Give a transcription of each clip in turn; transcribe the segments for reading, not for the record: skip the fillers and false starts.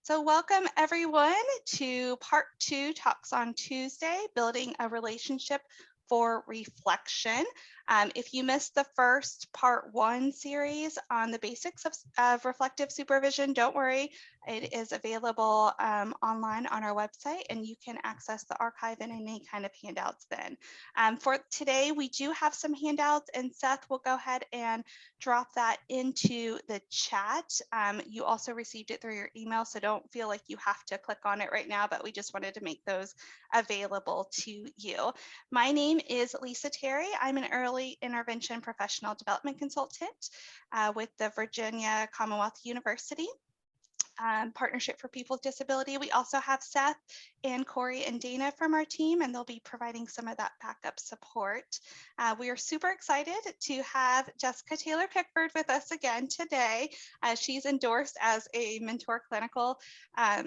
So welcome everyone to part 2 Talks on Tuesday, Building a Relationship for Reflection. If you missed the first part 1 series on the basics of reflective supervision, don't worry, it is available online on our website and you can access the archive and any kind of handouts then. For today, we do have some handouts and Seth will go ahead and drop that into the chat. You also received it through your email, so don't feel like you have to click on it right now, but we just wanted to make those available to you. My name is Lisa Terry. I'm an early intervention professional development consultant with the Virginia Commonwealth University. Partnership for People with Disability. We also have Seth and Corey and Dana from our team, and they'll be providing some of that backup support. We are super excited to have Jessica Taylor Pickford with us again today. She's endorsed as a mentor clinical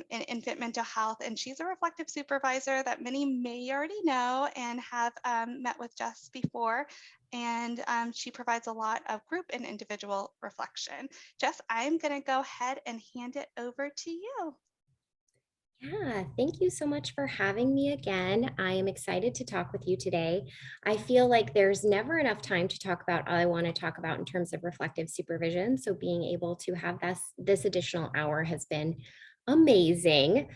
in infant mental health, and she's a reflective supervisor that many may already know and have met with Jess before. And she provides a lot of group and individual reflection. Jess, I'm going to go ahead and hand it over to you. Yeah, thank you so much for having me again. I am excited to talk with you today. I feel like there's never enough time to talk about all I want to talk about in terms of reflective supervision. So being able to have this additional hour has been amazing.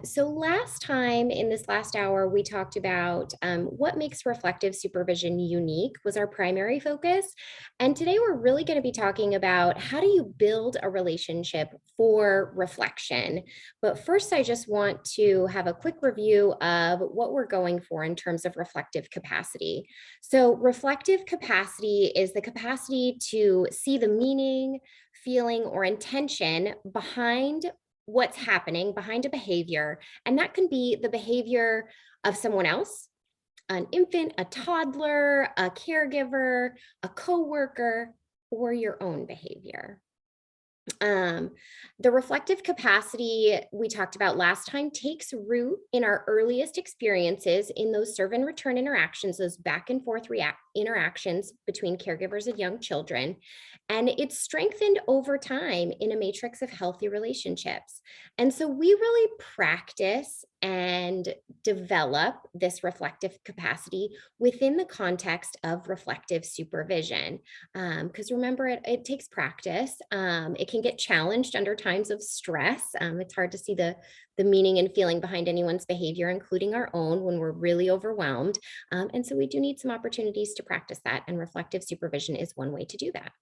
So last time in this last hour, we talked about what makes reflective supervision unique was our primary focus. And today we're really going to be talking about how do you build a relationship for reflection. But first, I just want to have a quick review of what we're going for in terms of reflective capacity. So reflective capacity is the capacity to see the meaning, feeling, or intention behind what's happening behind a behavior. And that can be the behavior of someone else, an infant, a toddler, a caregiver, a coworker, or your own behavior. The reflective capacity we talked about last time takes root in our earliest experiences in those serve and return interactions, those back and forth interactions between caregivers and young children. And it's strengthened over time in a matrix of healthy relationships. And so we really practice and develop this reflective capacity within the context of reflective supervision. Because remember, it takes practice. It can get challenged under times of stress. It's hard to see the meaning and feeling behind anyone's behavior, including our own, when we're really overwhelmed. And so we do need some opportunities to practice that, and reflective supervision is one way to do that.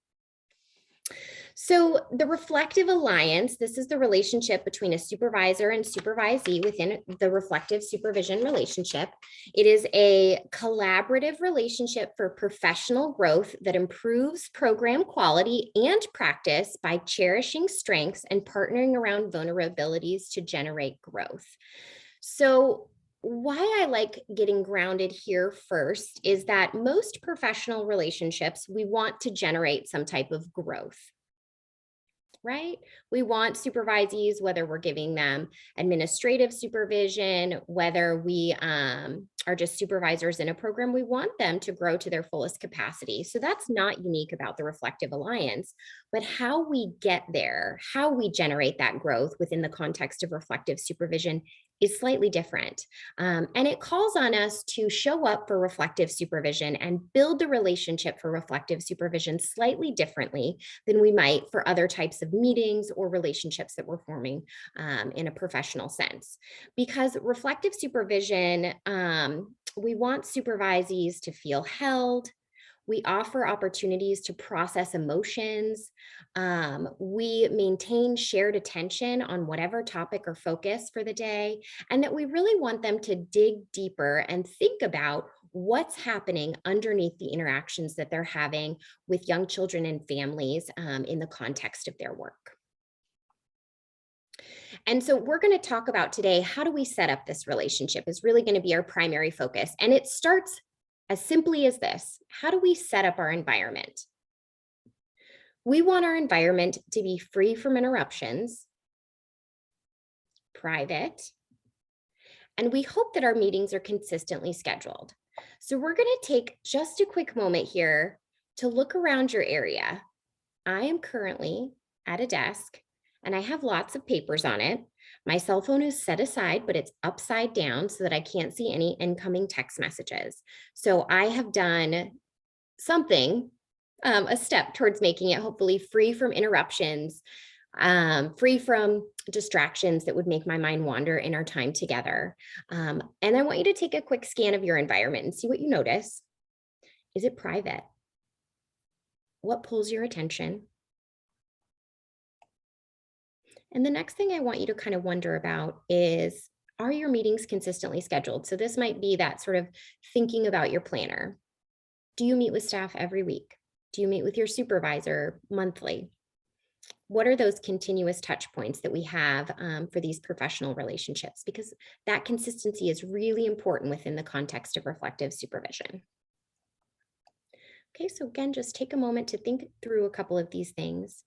So the reflective alliance, this is the relationship between a supervisor and supervisee within the reflective supervision relationship. It is a collaborative relationship for professional growth that improves program quality and practice by cherishing strengths and partnering around vulnerabilities to generate growth. So why I like getting grounded here first is that most professional relationships, we want to generate some type of growth. Right? We want supervisees, whether we're giving them administrative supervision, whether we are just supervisors in a program, we want them to grow to their fullest capacity. So that's not unique about the Reflective Alliance, but how we get there, how we generate that growth within the context of reflective supervision is slightly different. And it calls on us to show up for reflective supervision and build the relationship for reflective supervision slightly differently than we might for other types of meetings or relationships that we're forming in a professional sense. Because reflective supervision, we want supervisees to feel held. We offer opportunities to process emotions. We maintain shared attention on whatever topic or focus for the day, and that we really want them to dig deeper and think about what's happening underneath the interactions that they're having with young children and families in the context of their work. And so we're going to talk about today, how do we set up this relationship is really going to be our primary focus. And it starts as simply as this. How do we set up our environment? We want our environment to be free from interruptions, private, and we hope that our meetings are consistently scheduled. So we're going to take just a quick moment here to look around your area. I am currently at a desk, and I have lots of papers on it. My cell phone is set aside, but it's upside down so that I can't see any incoming text messages. So I have done something, a step towards making it hopefully free from interruptions, free from distractions that would make my mind wander in our time together. And I want you to take a quick scan of your environment and see what you notice. Is it private? What pulls your attention? And the next thing I want you to kind of wonder about is, are your meetings consistently scheduled? So this might be that sort of thinking about your planner. Do you meet with staff every week? Do you meet with your supervisor monthly? What are those continuous touch points that we have for these professional relationships? Because that consistency is really important within the context of reflective supervision. Okay, so again, just take a moment to think through a couple of these things.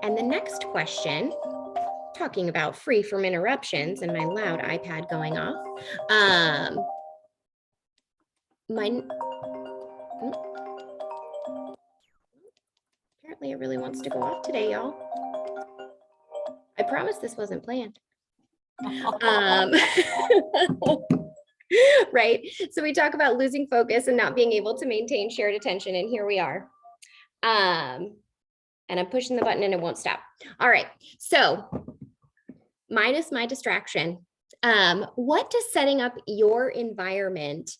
And the next question, talking about free from interruptions and my loud iPad going off, apparently it really wants to go off today, y'all. I promise this wasn't planned. Right? So we talk about losing focus and not being able to maintain shared attention, and here we are. And I'm pushing the button and it won't stop. All right, so minus my distraction, what does setting up your environment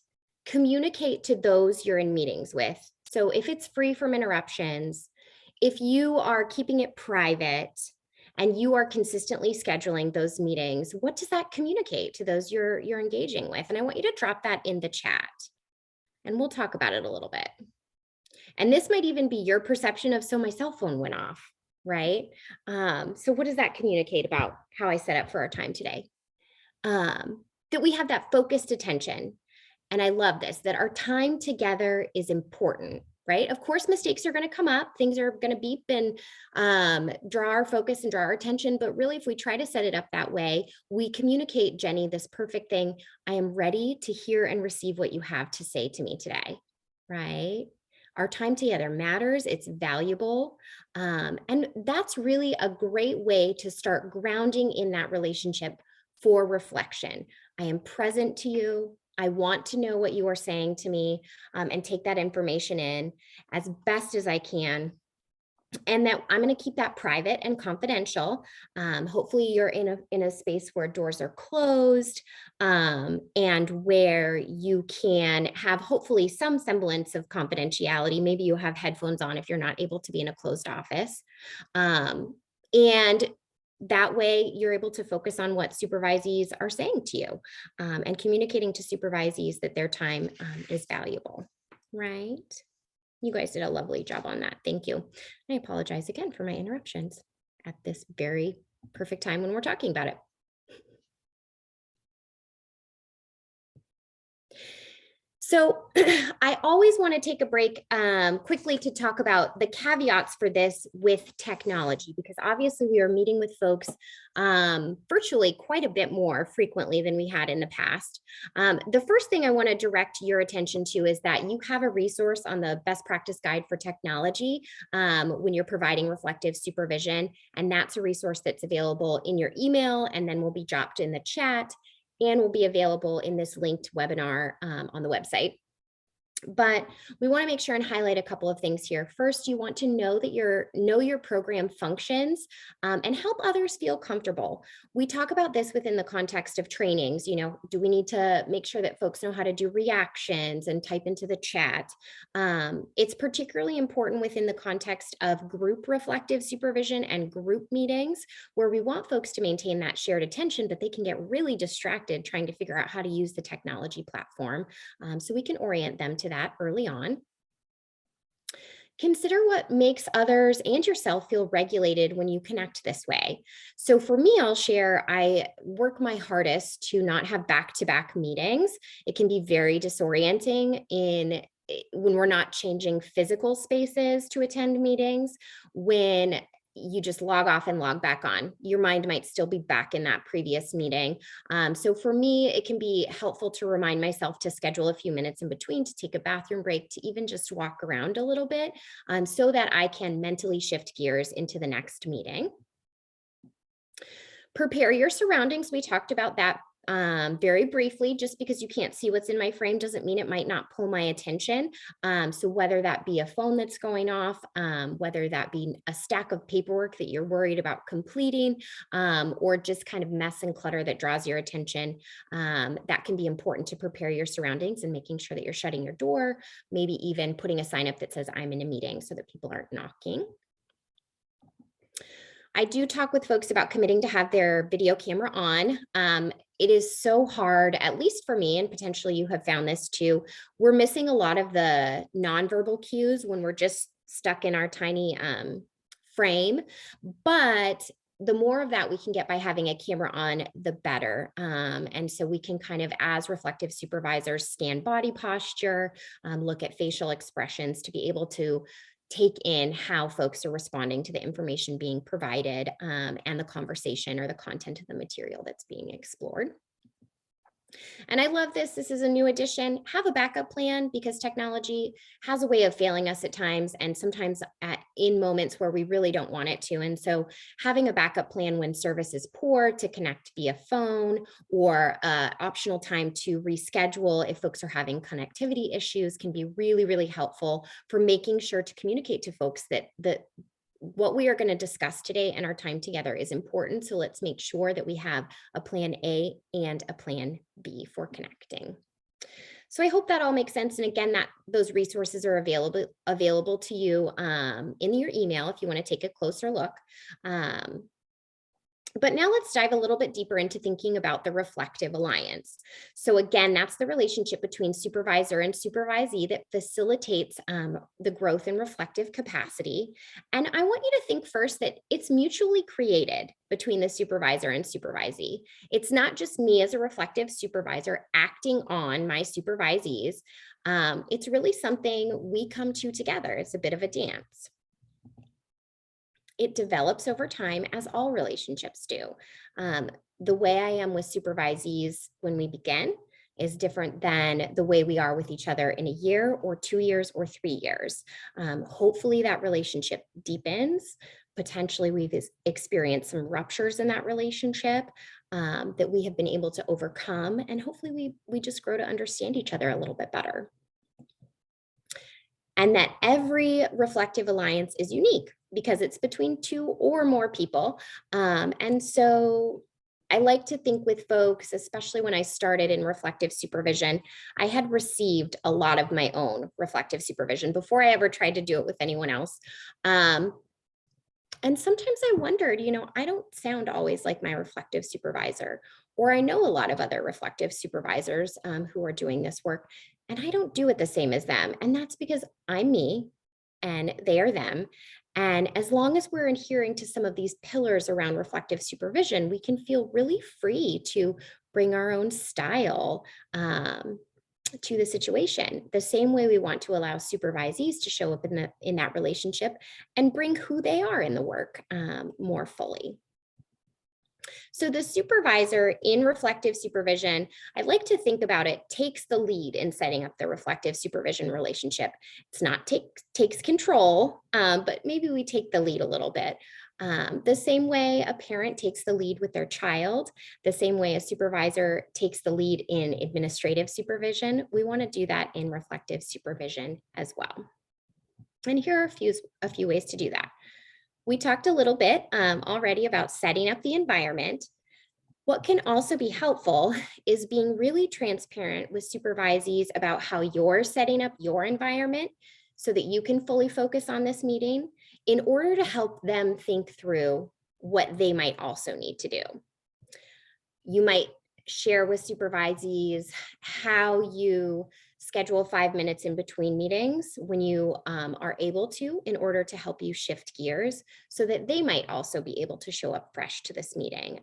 communicate to those you're in meetings with? So if it's free from interruptions, if you are keeping it private and you are consistently scheduling those meetings, what does that communicate to those you're engaging with? And I want you to drop that in the chat and we'll talk about it a little bit. And this might even be your perception of, so my cell phone went off, right? So what does that communicate about how I set up for our time today? That we have that focused attention. And I love this, that our time together is important, right? Of course, mistakes are going to come up. Things are going to beep and draw our focus and draw our attention. But really, if we try to set it up that way, we communicate, Jenny, this perfect thing. I am ready to hear and receive what you have to say to me today, right? Our time together matters, it's valuable. And that's really a great way to start grounding in that relationship for reflection. I am present to you. I want to know what you are saying to me, and take that information in as best as I can. And that I'm going to keep that private and confidential. Hopefully you're in a space where doors are closed, and where you can have hopefully some semblance of confidentiality. Maybe you have headphones on if you're not able to be in a closed office. And that way you're able to focus on what supervisees are saying to you, and communicating to supervisees that their time is valuable, right? You guys did a lovely job on that. Thank you. I apologize again for my interruptions at this very perfect time when we're talking about it. So I always want to take a break quickly to talk about the caveats for this with technology, because obviously we are meeting with folks virtually quite a bit more frequently than we had in the past. The first thing I want to direct your attention to is that you have a resource on the best practice guide for technology when you're providing reflective supervision. And that's a resource that's available in your email and then will be dropped in the chat, and will be available in this linked webinar on the website. But we want to make sure and highlight a couple of things here. First, you want to know that know your program functions, and help others feel comfortable. We talk about this within the context of trainings. You know, do we need to make sure that folks know how to do reactions and type into the chat? It's particularly important within the context of group reflective supervision and group meetings, where we want folks to maintain that shared attention, but they can get really distracted trying to figure out how to use the technology platform. So we can orient them to that early on. Consider what makes others and yourself feel regulated when you connect this way. So for me, I'll share, I work my hardest to not have back-to-back meetings. It can be very disorienting when we're not changing physical spaces to attend meetings, when you just log off and log back on. Your mind might still be back in that previous meeting. So for me, it can be helpful to remind myself to schedule a few minutes in between, to take a bathroom break, to even just walk around a little bit, so that I can mentally shift gears into the next meeting. Prepare your surroundings. We talked about that very briefly. Just because you can't see what's in my frame doesn't mean it might not pull my attention. So whether that be a phone that's going off, whether that be a stack of paperwork that you're worried about completing, or just kind of mess and clutter that draws your attention, that can be important to prepare your surroundings and making sure that you're shutting your door, maybe even putting a sign up that says I'm in a meeting so that people aren't knocking. I do talk with folks about committing to have their video camera on. It is so hard, at least for me, and potentially you have found this too. We're missing a lot of the nonverbal cues when we're just stuck in our tiny frame, but the more of that we can get by having a camera on, the better. And so we can kind of, as reflective supervisors, scan body posture, look at facial expressions to be able to take in how folks are responding to the information being provided, and the conversation or the content of the material that's being explored. And I love this. This is a new addition. Have a backup plan, because technology has a way of failing us at times, and sometimes in moments where we really don't want it to. And so having a backup plan when service is poor to connect via phone, or optional time to reschedule if folks are having connectivity issues, can be really, really helpful for making sure to communicate to folks that what we are going to discuss today and our time together is important. So let's make sure that we have a plan A and a plan B for connecting. So I hope that all makes sense. And again, that those resources are available to you in your email if you want to take a closer look. But now let's dive a little bit deeper into thinking about the reflective alliance. So again, that's the relationship between supervisor and supervisee that facilitates the growth in reflective capacity. And I want you to think first that it's mutually created between the supervisor and supervisee. It's not just me as a reflective supervisor acting on my supervisees. It's really something we come to together. It's a bit of a dance. It develops over time, as all relationships do. The way I am with supervisees when we begin is different than the way we are with each other in a year or 2 years or 3 years. Hopefully that relationship deepens. Potentially we've experienced some ruptures in that relationship that we have been able to overcome. And hopefully we just grow to understand each other a little bit better. And that every reflective alliance is unique because it's between 2 or more people. And so I like to think with folks, especially when I started in reflective supervision, I had received a lot of my own reflective supervision before I ever tried to do it with anyone else. And sometimes I wondered, I don't sound always like my reflective supervisor, or I know a lot of other reflective supervisors who are doing this work, and I don't do it the same as them. And that's because I'm me and they are them. And as long as we're adhering to some of these pillars around reflective supervision, we can feel really free to bring our own style to the situation. The same way we want to allow supervisees to show up in that relationship and bring who they are in the work more fully. So the supervisor in reflective supervision, I like to think about it, takes the lead in setting up the reflective supervision relationship. It's not takes control, but maybe we take the lead a little bit. The same way a parent takes the lead with their child, the same way a supervisor takes the lead in administrative supervision, we want to do that in reflective supervision as well. And here are a few ways to do that. We talked a little bit already about setting up the environment. What can also be helpful is being really transparent with supervisees about how you're setting up your environment so that you can fully focus on this meeting in order to help them think through what they might also need to do. You might share with supervisees how you schedule 5 minutes in between meetings when you are able to, in order to help you shift gears so that they might also be able to show up fresh to this meeting.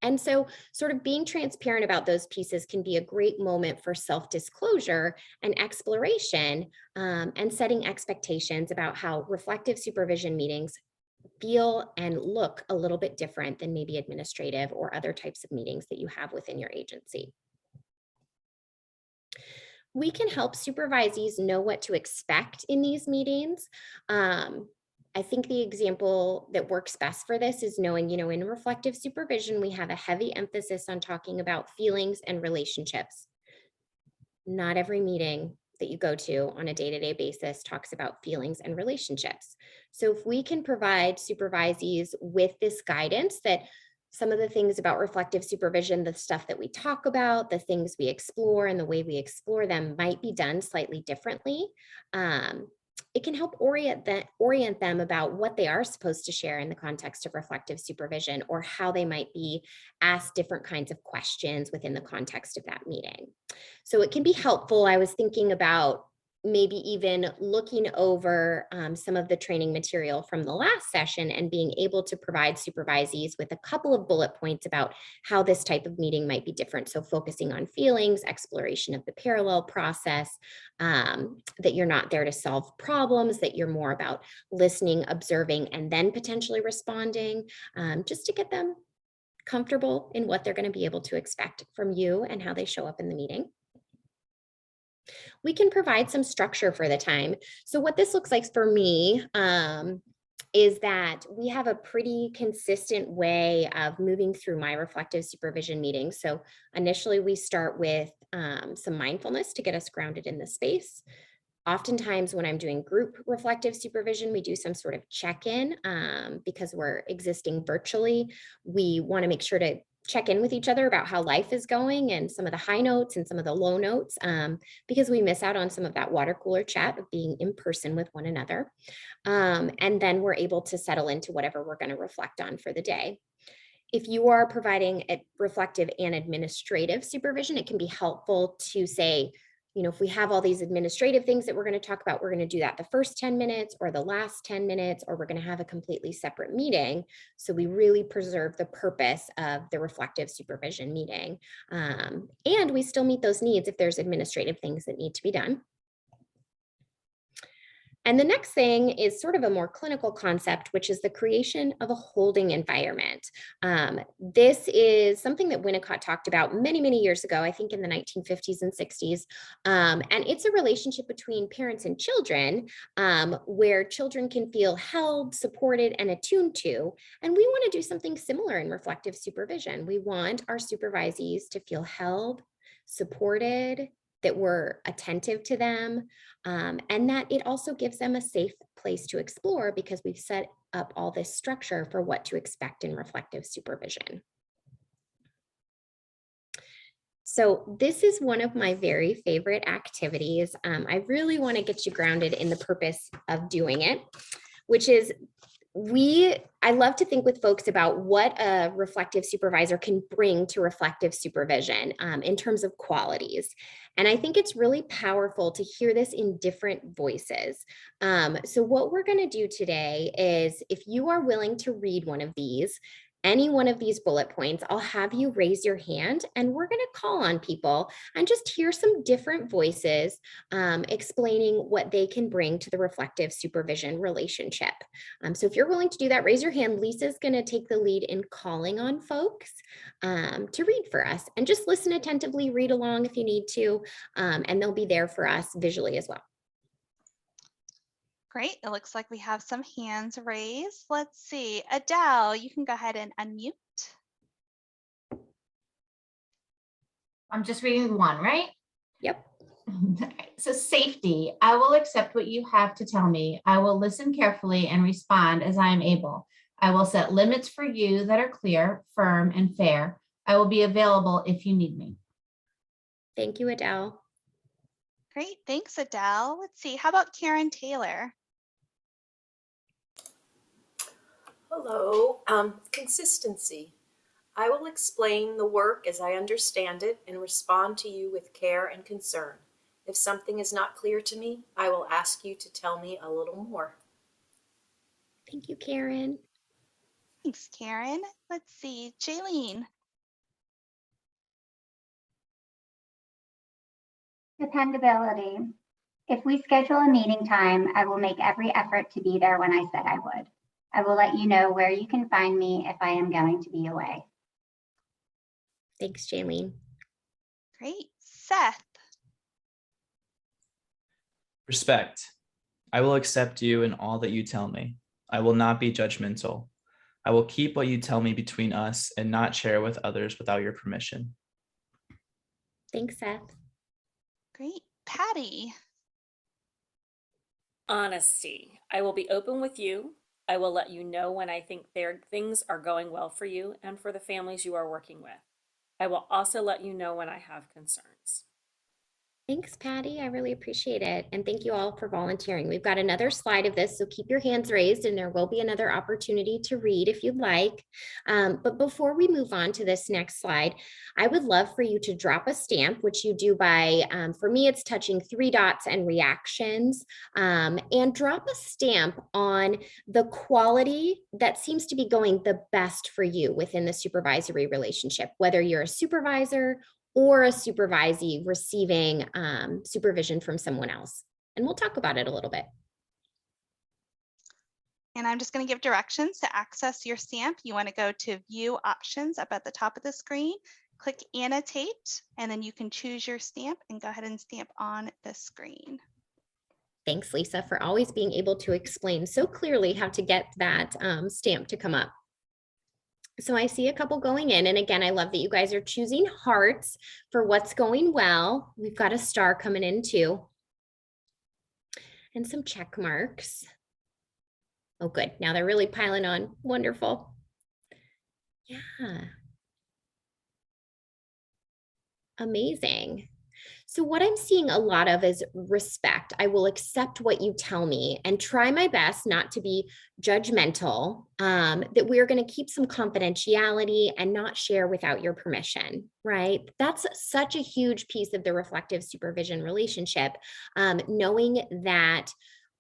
And so sort of being transparent about those pieces can be a great moment for self-disclosure and exploration, and setting expectations about how reflective supervision meetings feel and look a little bit different than maybe administrative or other types of meetings that you have within your agency. We can help supervisees know what to expect in these meetings. I think the example that works best for this is knowing, in reflective supervision, we have a heavy emphasis on talking about feelings and relationships. Not every meeting that you go to on a day-to-day basis talks about feelings and relationships. So if we can provide supervisees with this guidance that some of the things about reflective supervision, the stuff that we talk about, the things we explore and the way we explore them might be done slightly differently. It can help orient them about what they are supposed to share in the context of reflective supervision, or how they might be asked different kinds of questions within the context of that meeting. So it can be helpful. I was thinking about maybe even looking over some of the training material from the last session and being able to provide supervisees with a couple of bullet points about how this type of meeting might be different. So focusing on feelings, exploration of the parallel process, that you're not there to solve problems, that you're more about listening, observing, and then potentially responding, just to get them comfortable in what they're going to be able to expect from you and how they show up in the meeting. We can provide some structure for the time. So what this looks like for me is that we have a pretty consistent way of moving through my reflective supervision meetings. So initially we start with some mindfulness to get us grounded in the space. Oftentimes when I'm doing group reflective supervision, we do some sort of check-in because we're existing virtually. We want to make sure to check in with each other about how life is going and some of the high notes and some of the low notes, because we miss out on some of that water cooler chat of being in person with one another. And then we're able to settle into whatever we're going to reflect on for the day. If you are providing a reflective and administrative supervision, it can be helpful to say, if we have all these administrative things that we're going to talk about, we're going to do that the first 10 minutes or the last 10 minutes, or we're going to have a completely separate meeting. So we really preserve the purpose of the reflective supervision meeting. And we still meet those needs if there's administrative things that need to be done. And the next thing is sort of a more clinical concept, which is the creation of a holding environment. This is something that Winnicott talked about many, many years ago, I think in the 1950s and 60s. And it's a relationship between parents and children where children can feel held, supported, and attuned to. And we want to do something similar in reflective supervision. We want our supervisees to feel held, supported, that we're attentive to them, and that it also gives them a safe place to explore because we've set up all this structure for what to expect in reflective supervision. So this is one of my very favorite activities. I really want to get you grounded in the purpose of doing it, which is I love to think with folks about what a reflective supervisor can bring to reflective supervision in terms of qualities. And I think it's really powerful to hear this in different voices. So what we're going to do today is, if you are willing to read one of these, any one of these bullet points, I'll have you raise your hand and we're going to call on people and just hear some different voices explaining what they can bring to the reflective supervision relationship. So if you're willing to do that, raise your hand. Lisa's going to take the lead in calling on folks to read for us, and just listen attentively, read along if you need to, and they'll be there for us visually as well. Great. It looks like we have some hands raised. Let's see. Adele, you can go ahead and unmute. I'm just reading one, right? Yep. So safety. I will accept what you have to tell me. I will listen carefully and respond as I am able. I will set limits for you that are clear, firm, and fair. I will be available if you need me. Thank you, Adele. Great. Thanks, Adele. Let's see. How about Karen Taylor? Hello. Consistency. I will explain the work as I understand it and respond to you with care and concern. If something is not clear to me, I will ask you to tell me a little more. Thank you, Karen. Thanks, Karen. Let's see. Jaylene. Dependability. If we schedule a meeting time, I will make every effort to be there when I said I would. I will let you know where you can find me if I am going to be away. Thanks, Jaylene. Great. Seth. Respect. I will accept you in all that you tell me. I will not be judgmental. I will keep what you tell me between us and not share with others without your permission. Thanks, Seth. Great. Patty. Honesty. I will be open with you. I will let you know when I think things are going well for you and for the families you are working with. I will also let you know when I have concerns. Thanks, Patty. I really appreciate it. And thank you all for volunteering. We've got another slide of this, so keep your hands raised and there will be another opportunity to read if you'd like. But before we move on to this next slide, I would love for you to drop a stamp, which you do by, for me, it's touching 3 dots and reactions, and drop a stamp on the quality that seems to be going the best for you within the supervisory relationship, whether you're a supervisor or a supervisee receiving supervision from someone else. And we'll talk about it a little bit. And I'm just going to give directions to access your stamp. You want to go to View Options up at the top of the screen, click Annotate, and then you can choose your stamp and go ahead and stamp on the screen. Thanks, Lisa, for always being able to explain so clearly how to get that stamp to come up. So I see a couple going in. And again, I love that you guys are choosing hearts for what's going well. We've got a star coming in too. And some check marks. Oh, good. Now they're really piling on. Wonderful. Yeah. Amazing. So what I'm seeing a lot of is respect. I will accept what you tell me and try my best not to be judgmental, that we're going to keep some confidentiality and not share without your permission, right? That's such a huge piece of the reflective supervision relationship, knowing that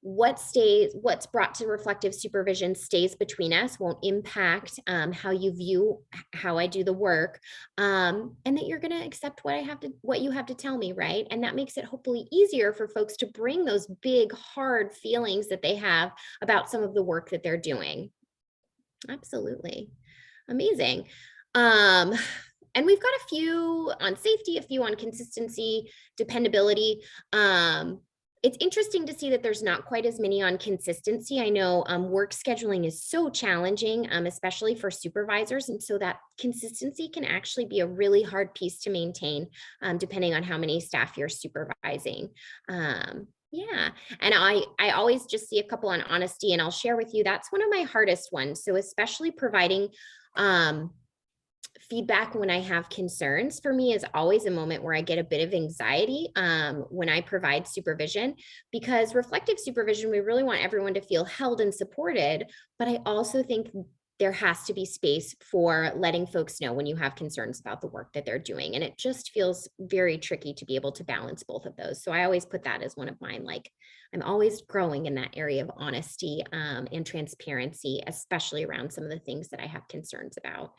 what's brought to reflective supervision stays between us, won't impact how you view how I do the work, and that you're going to accept what you have to tell me, right? And that makes it hopefully easier for folks to bring those big, hard feelings that they have about some of the work that they're doing. Absolutely. Amazing. And we've got a few on safety, a few on consistency, dependability. It's interesting to see that there's not quite as many on consistency. I know work scheduling is so challenging, especially for supervisors. And so that consistency can actually be a really hard piece to maintain, depending on how many staff you're supervising. Yeah, and I always just see a couple on honesty, and I'll share with you, that's one of my hardest ones. So especially providing feedback when I have concerns for me is always a moment where I get a bit of anxiety when I provide supervision, because reflective supervision, we really want everyone to feel held and supported. But I also think there has to be space for letting folks know when you have concerns about the work that they're doing. And it just feels very tricky to be able to balance both of those. So I always put that as one of mine, like I'm always growing in that area of honesty and transparency, especially around some of the things that I have concerns about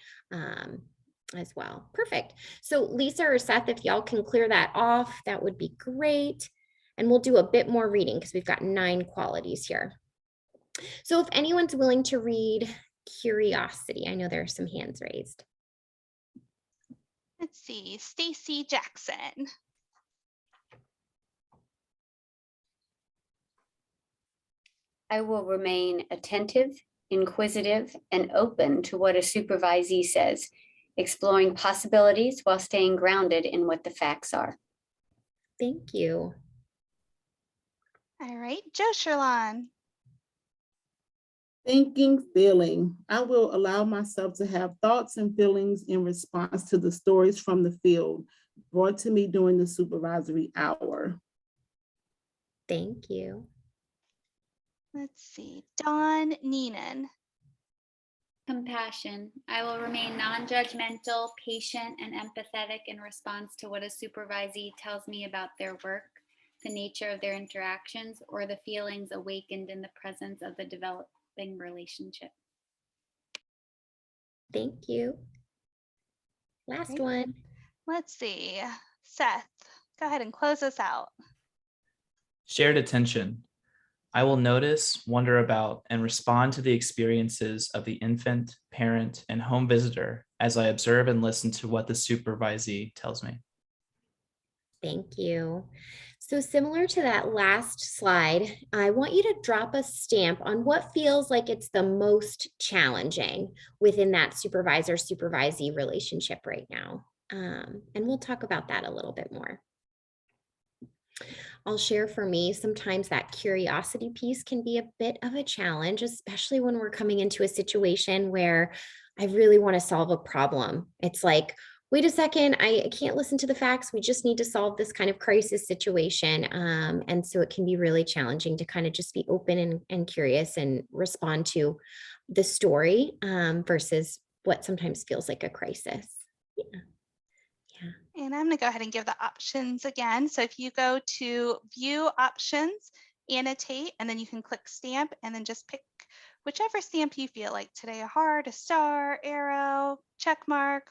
as well. Perfect. So Lisa or Seth, if y'all can clear that off, that would be great. And we'll do a bit more reading because we've got 9 qualities here. So if anyone's willing to read curiosity, I know there are some hands raised. Let's see, Stacy Jackson. I will remain attentive, inquisitive, and open to what a supervisee says, exploring possibilities while staying grounded in what the facts are. Thank you. All right, Joe Sherlon. Thinking, feeling. I will allow myself to have thoughts and feelings in response to the stories from the field brought to me during the supervisory hour. Thank you. Let's see, Dawn Neenan. Compassion. I will remain non-judgmental, patient, and empathetic in response to what a supervisee tells me about their work, the nature of their interactions, or the feelings awakened in the presence of the developing relationship. Thank you. Last one. Let's see, Seth, go ahead and close us out. Shared attention. I will notice, wonder about, and respond to the experiences of the infant, parent, and home visitor as I observe and listen to what the supervisee tells me. Thank you. So similar to that last slide, I want you to drop a stamp on what feels like it's the most challenging within that supervisor-supervisee relationship right now. And we'll talk about that a little bit more. I'll share for me, sometimes that curiosity piece can be a bit of a challenge, especially when we're coming into a situation where I really want to solve a problem. It's like, wait a second, I can't listen to the facts. We just need to solve this kind of crisis situation. And so it can be really challenging to kind of just be open and curious and respond to the story versus what sometimes feels like a crisis. Yeah. And I'm going to go ahead and give the options again. So if you go to view options, annotate, and then you can click stamp and then just pick whichever stamp you feel like today, a heart, a star, arrow, check mark.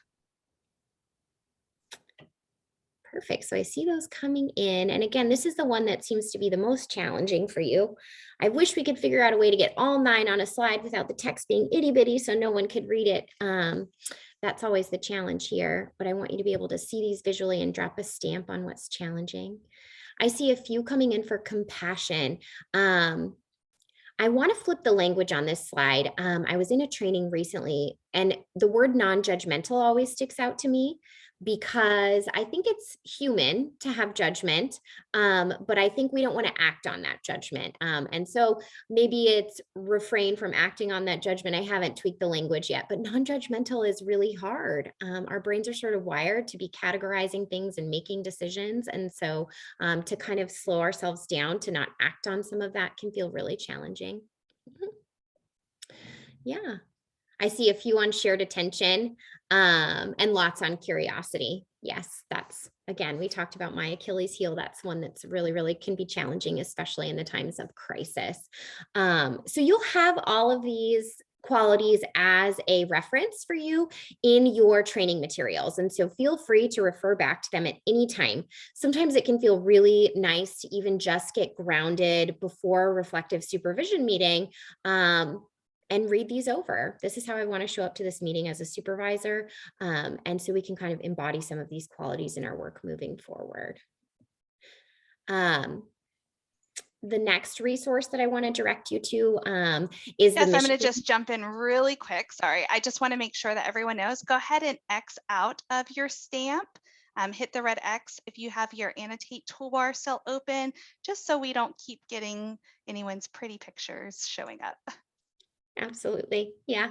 Perfect. So I see those coming in. And again, this is the one that seems to be the most challenging for you. I wish we could figure out a way to get all 9 on a slide without the text being itty bitty so no one could read it. That's always the challenge here, but I want you to be able to see these visually and drop a stamp on what's challenging. I see a few coming in for compassion. I want to flip the language on this slide. I was in a training recently, and the word non-judgmental always sticks out to me because I think it's human to have judgment, but I think we don't want to act on that judgment. And so maybe it's refrain from acting on that judgment. I haven't tweaked the language yet, but non-judgmental is really hard. Our brains are sort of wired to be categorizing things and making decisions. And so to kind of slow ourselves down to not act on some of that can feel really challenging. Yeah. I see a few on shared attention and lots on curiosity. Yes, that's, again, we talked about my Achilles heel. That's one that's really, really can be challenging, especially in the times of crisis. So you'll have all of these qualities as a reference for you in your training materials. And so feel free to refer back to them at any time. Sometimes it can feel really nice to even just get grounded before a reflective supervision meeting. And read these over. This is how I want to show up to this meeting as a supervisor. And so we can kind of embody some of these qualities in our work moving forward. The next resource that I want to direct you to is yes, I'm going to just jump in really quick. Sorry, I just want to make sure that everyone knows. Go ahead and X out of your stamp. Hit the red X if you have your annotate toolbar still open, just so we don't keep getting anyone's pretty pictures showing up. Absolutely. Yeah.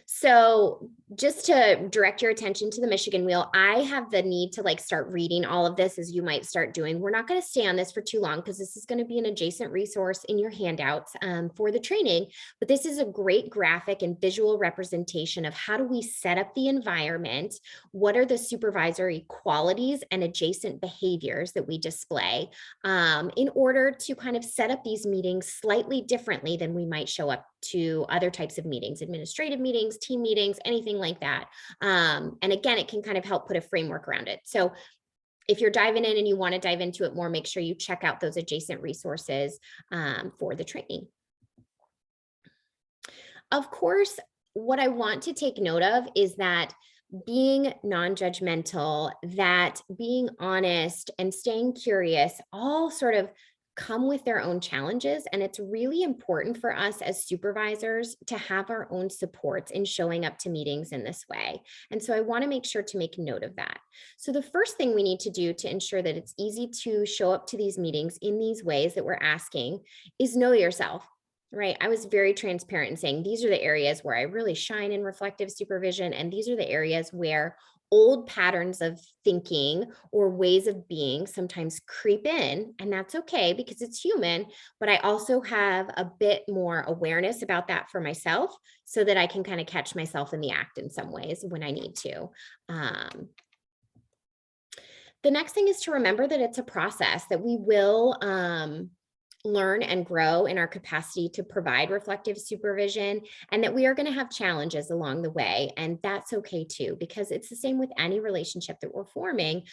So just to direct your attention to the Michigan wheel, I have the need to like start reading all of this as you might start doing. We're not going to stay on this for too long because this is going to be an adjacent resource in your handouts for the training. But this is a great graphic and visual representation of how do we set up the environment? What are the supervisory qualities and adjacent behaviors that we display in order to kind of set up these meetings slightly differently than we might show up to other types of meetings, administrative meetings, team meetings, anything like that. And again, it can kind of help put a framework around it. So if you're diving in and you want to dive into it more, make sure you check out those adjacent resources for the training. Of course, what I want to take note of is that being non-judgmental, that being honest and staying curious, all sort of come with their own challenges. And it's really important for us as supervisors to have our own supports in showing up to meetings in this way. And so I want to make sure to make note of that. So the first thing we need to do to ensure that it's easy to show up to these meetings in these ways that we're asking is know yourself. Right. I was very transparent in saying these are the areas where I really shine in reflective supervision. And these are the areas where old patterns of thinking or ways of being sometimes creep in, and that's okay because it's human, but I also have a bit more awareness about that for myself so that I can kind of catch myself in the act in some ways when I need to. The next thing is to remember that it's a process, that we will learn and grow in our capacity to provide reflective supervision, and that we are going to have challenges along the way. And that's okay too, because it's the same with any relationship that we're forming.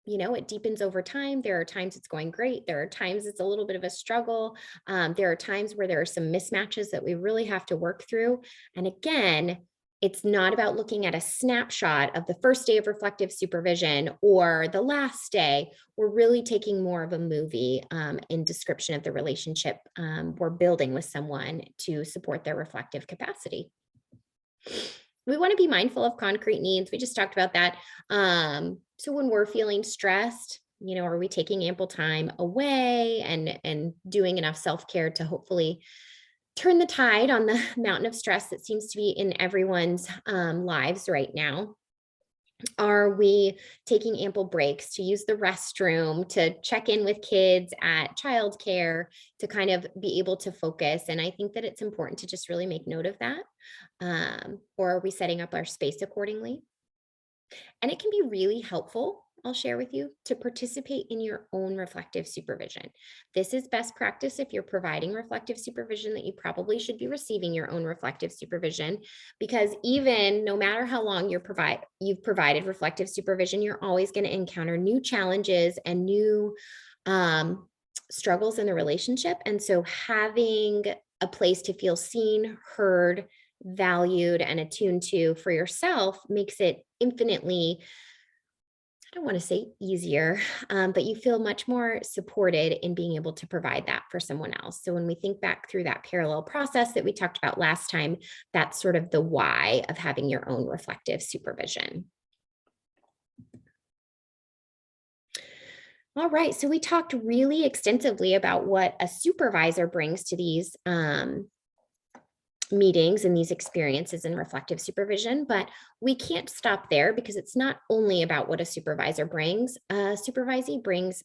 it deepens over time. There are times it's going great. There are times it's a little bit of a struggle. There are times where there are some mismatches that we really have to work through. And again, it's not about looking at a snapshot of the first day of reflective supervision or the last day. We're really taking more of a movie in description of the relationship we're building with someone to support their reflective capacity. We want to be mindful of concrete needs. We just talked about that. So when we're feeling stressed, are we taking ample time away and doing enough self-care to hopefully turn the tide on the mountain of stress that seems to be in everyone's lives right now? Are we taking ample breaks to use the restroom, to check in with kids at childcare, to kind of be able to focus? And I think that it's important to just really make note of that. Or are we setting up our space accordingly? And it can be really helpful, I'll share with you, to participate in your own reflective supervision. This is best practice if you're providing reflective supervision, that you probably should be receiving your own reflective supervision, because even no matter how long you've provided reflective supervision, you're always going to encounter new challenges and new struggles in the relationship. And so having a place to feel seen, heard, valued, and attuned to for yourself makes it infinitely, I don't want to say easier, but you feel much more supported in being able to provide that for someone else. So when we think back through that parallel process that we talked about last time, that's sort of the why of having your own reflective supervision. All right, so we talked really extensively about what a supervisor brings to these meetings and these experiences in reflective supervision, but we can't stop there, because it's not only about what a supervisor brings. A supervisee brings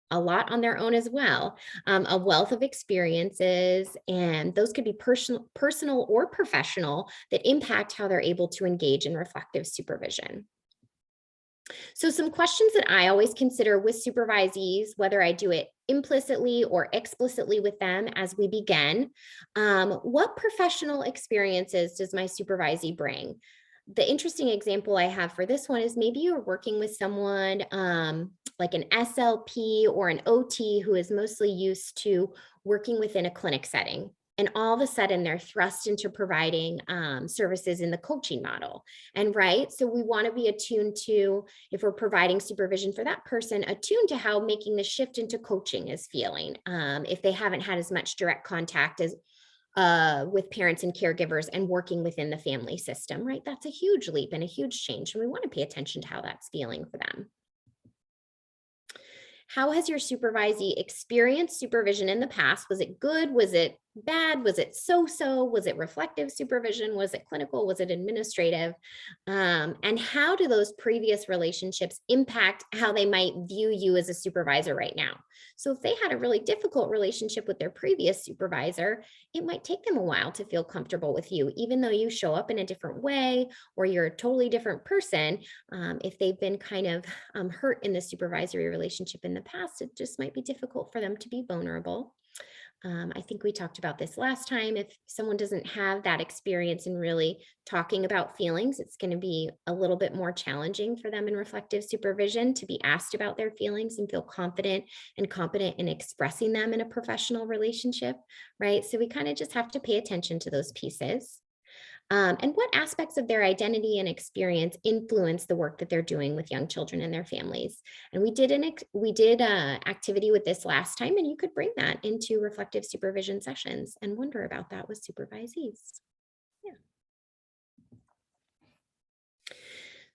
a lot on their own as well, a wealth of experiences, and those could be personal or professional, that impact how they're able to engage in reflective supervision. So some questions that I always consider with supervisees, whether I do it implicitly or explicitly with them as we begin, what professional experiences does my supervisee bring? The interesting example I have for this one is maybe you're working with someone like an SLP or an OT who is mostly used to working within a clinic setting. And all of a sudden they're thrust into providing services in the coaching model. And so we want to be attuned to, if we're providing supervision for that person, attuned to how making the shift into coaching is feeling. If they haven't had as much direct contact as with parents and caregivers and working within the family system, right? That's a huge leap and a huge change. And we want to pay attention to how that's feeling for them. How has your supervisee experienced supervision in the past? Was it good? Was it bad? Was it so-so? Was it reflective supervision? Was it clinical? Was it administrative? And how do those previous relationships impact how they might view you as a supervisor right now? So if they had a really difficult relationship with their previous supervisor, it might take them a while to feel comfortable with you, even though you show up in a different way or you're a totally different person. If they've been kind of hurt in the supervisory relationship in the past, it just might be difficult for them to be vulnerable. I think we talked about this last time. If someone doesn't have that experience in really talking about feelings, it's going to be a little bit more challenging for them in reflective supervision to be asked about their feelings and feel confident and competent in expressing them in a professional relationship, right? So we kind of just have to pay attention to those pieces. And what aspects of their identity and experience influence the work that they're doing with young children and their families. And we did activity with this last time, and you could bring that into reflective supervision sessions and wonder about that with supervisees.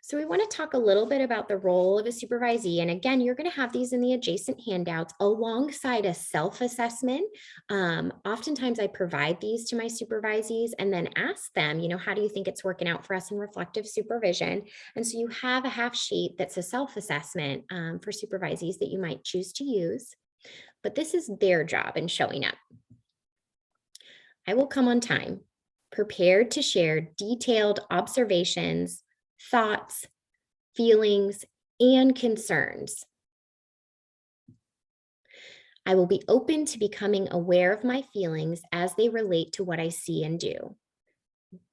So we want to talk a little bit about the role of a supervisee. And again, you're going to have these in the adjacent handouts alongside a self-assessment. Oftentimes I provide these to my supervisees and then ask them, how do you think it's working out for us in reflective supervision? And so you have a half sheet that's a self-assessment for supervisees that you might choose to use. But this is their job in showing up. I will come on time, prepared to share detailed observations, thoughts, feelings, and concerns. I will be open to becoming aware of my feelings as they relate to what I see and do.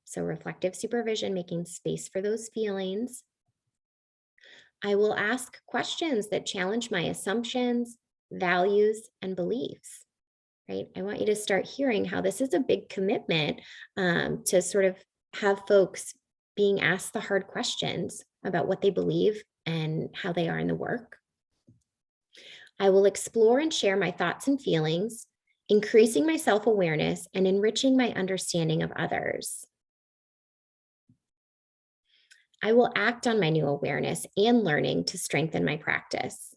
So reflective supervision, making space for those feelings. I will ask questions that challenge my assumptions, values, and beliefs, right? I want you to start hearing how this is a big commitment to sort of have folks being asked the hard questions about what they believe and how they are in the work. I will explore and share my thoughts and feelings, increasing my self-awareness and enriching my understanding of others. I will act on my new awareness and learning to strengthen my practice.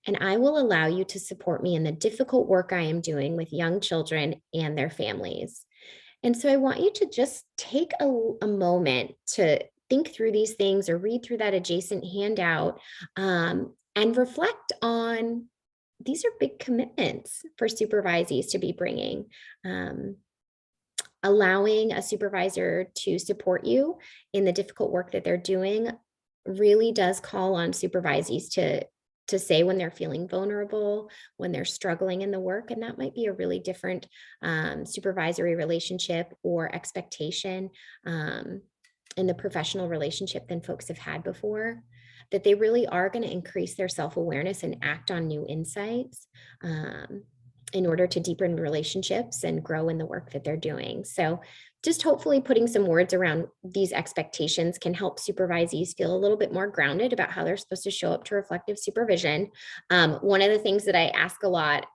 And I will allow you to support me in the difficult work I am doing with young children and their families. And so I want you to just take a moment to think through these things or read through that adjacent handout and reflect on, these are big commitments for supervisees to be bringing. Allowing a supervisor to support you in the difficult work that they're doing really does call on supervisees to say when they're feeling vulnerable, when they're struggling in the work, and that might be a really different supervisory relationship or expectation in the professional relationship than folks have had before, that they really are going to increase their self-awareness and act on new insights in order to deepen relationships and grow in the work that they're doing. So just hopefully putting some words around these expectations can help supervisees feel a little bit more grounded about how they're supposed to show up to reflective supervision. One of the things that I ask a lot,